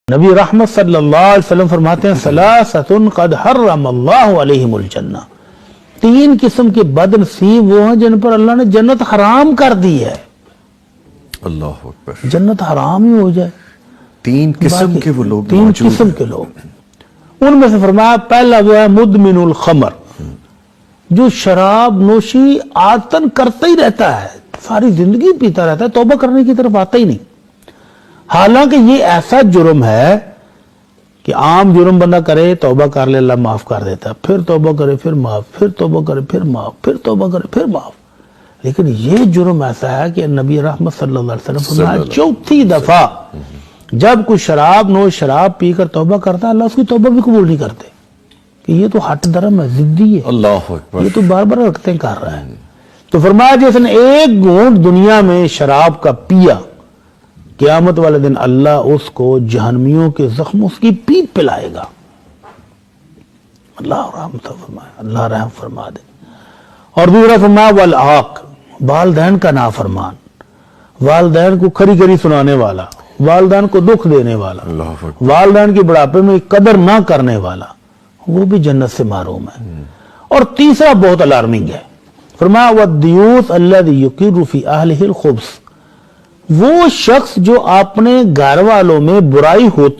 نبی رحمت صلی اللہ علیہ وسلم فرماتے ہیں ثلاثۃ قد حرم اللہ علیہم الجنہ، تین قسم کے بد نصیب وہ ہیں جن پر اللہ نے جنت حرام کر دی ہے۔ اللہ اکبر، جنت حرام ہی ہو جائے۔ تین قسم کے وہ لوگ تین موجود قسم کے لوگ، ان میں سے فرمایا پہلا وہ ہے مدمن الخمر، جو شراب نوشی عادتاً کرتا ہی رہتا ہے، ساری زندگی پیتا رہتا ہے، توبہ کرنے کی طرف آتا ہی نہیں۔ حالانکہ یہ ایسا جرم ہے کہ عام جرم بندہ کرے، توبہ کر لے اللہ معاف کر دیتا ہے، پھر توبہ کرے پھر معاف، پھر توبہ کرے پھر معاف، پھر توبہ کرے پھر معاف۔ لیکن یہ جرم ایسا ہے کہ نبی رحمت صلی اللہ علیہ وسلم فرمایا چوتھی دفعہ جب کوئی شراب نوش شراب پی کر توبہ کرتا ہے، اللہ اس کی توبہ بھی قبول نہیں کرتے، کہ یہ تو ہٹ درم ہے، ضدی ہے، اللہ اکبر، یہ تو بار بار حرکتیں کر رہا ہے۔ تو فرمایا جس نے ایک گھونٹ دنیا میں شراب کا پیا، قیامت والے دن اللہ اس کو جہنمیوں کے زخموں کی پیپ پلائے گا۔ اللہ رحمت فرمائے، اللہ رحم فرما دے۔ اور دوسرا فرمایا والعاق، والدین کا نافرمان، والدین کو کھری کھری سنانے والا، والدین کو دکھ دینے والا، اللہ اکبر، والدین کی بڑھاپے میں قدر نہ کرنے والا، وہ بھی جنت سے محروم ہے۔ اور تیسرا بہت الارمنگ ہے، فرمایا والدیوث الذی یقر فی اہلہ الخبث، وہ شخص جو اپنے گھر والوں میں برائی ہوتی